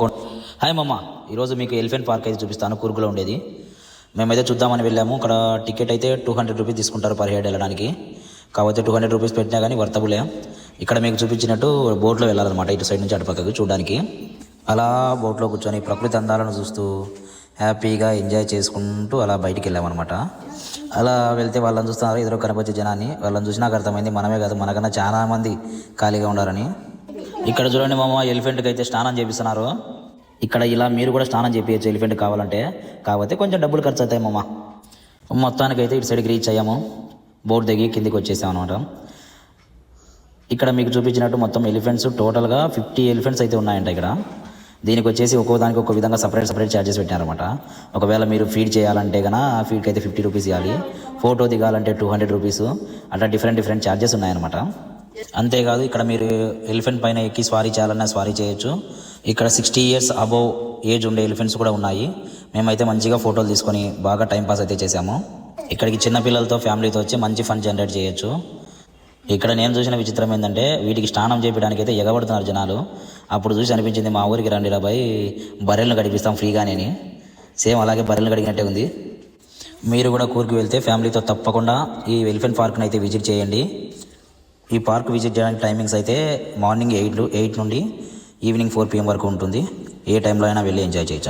Hi మమ్మ, ఈరోజు మీకు ఎలిఫెంట్ పార్క్ అయితే చూపిస్తాను. కూర్గులో ఉండేది. మేమైతే చూద్దామని వెళ్ళాము. ఇక్కడ టికెట్ అయితే 200 రూపీస్ తీసుకుంటారు పర్ హెడ్ వెళ్ళడానికి. కాకపోతే 200 రూపీస్ పెట్టినా కానీ వర్తబులే. ఇక్కడ మీకు చూపించినట్టు బోట్లో వెళ్ళాలన్నమాట, ఇటు సైడ్ నుంచి అటు పక్కకు చూడడానికి. అలా బోట్లో కూర్చొని ప్రకృతి అందాలను చూస్తూ హ్యాపీగా ఎంజాయ్ చేసుకుంటూ అలా బయటికి వెళ్ళామన్నమాట. అలా వెళ్తే వాళ్ళని చూస్తున్నారు, ఎదురు కనపచ్చే జనాన్ని. వాళ్ళని చూసి నాకు అర్థమైంది మనమే కాదు, మనకన్నా చాలా మంది ఖాళీగా ఉండాలని. ఇక్కడ చూడండి మామ, ఎలిఫెంట్కి అయితే స్నానం చేపిస్తున్నారు. ఇక్కడ ఇలా మీరు కూడా స్నానం చేపించచ్చు ఎలిఫెంట్ కావాలంటే. కాకపోతే కొంచెం డబ్బులు ఖర్చు అవుతాయి మామ. మొత్తానికి అయితే ఇటు సైడ్కి రీచ్ అయ్యాము. బోట్ దిగి కిందికి వచ్చేసాం అనమాట. ఇక్కడ మీకు చూపించినట్టు మొత్తం ఎలిఫెంట్స్ టోటల్గా 50 ఎలిఫెంట్స్ అయితే ఉన్నాయంట ఇక్కడ. దీనికి వచ్చేసి ఒక్కో దానికి ఒక్కో విధంగా సపరేట్ ఛార్జెస్ పెట్టారనమాట. ఒకవేళ మీరు ఫీడ్ చేయాలంటే కన్నా ఫీడ్కి అయితే 50 రూపీస్ ఇవ్వాలి. ఫోటో దిగాలంటే 200 రూపీస్. అట్లా డిఫరెంట్ ఛార్జెస్ ఉన్నాయన్నమాట. అంతేకాదు ఇక్కడ మీరు ఎలిఫెంట్ పైన ఎక్కి స్వారీ చేయాలన్నా స్వారీ చేయొచ్చు. ఇక్కడ 60 ఇయర్స్ అబోవ్ ఏజ్ ఉండే ఎలిఫెంట్స్ కూడా ఉన్నాయి. మేమైతే మంచిగా ఫోటోలు తీసుకొని బాగా టైంపాస్ అయితే చేసాము. ఇక్కడికి చిన్నపిల్లలతో ఫ్యామిలీతో వచ్చి మంచి ఫండ్ జనరేట్ చేయొచ్చు. ఇక్కడ నేను చూసిన విచిత్రం ఏంటంటే వీటికి స్నానం చేయడానికి అయితే ఎగబడుతున్నారు జనాలు. అప్పుడు చూసి అనిపించింది మా ఊరికి రండి రాబాయ్, బర్రెలను గడిపిస్తాం ఫ్రీగానే. సేమ్ అలాగే బర్రెలను గడిగినట్టే ఉంది. మీరు కూడా కూర్కి వెళ్తే ఫ్యామిలీతో తప్పకుండా ఈ ఎలిఫెంట్ పార్క్ని అయితే విజిట్ చేయండి. ఈ పార్క్ విజిట్ చేయడానికి టైమింగ్స్ అయితే మార్నింగ్ 8 నుండి ఈవినింగ్ 4 PM వరకు ఉంటుంది. ఏ టైంలో అయినా వెళ్ళి ఎంజాయ్ చేయొచ్చండి.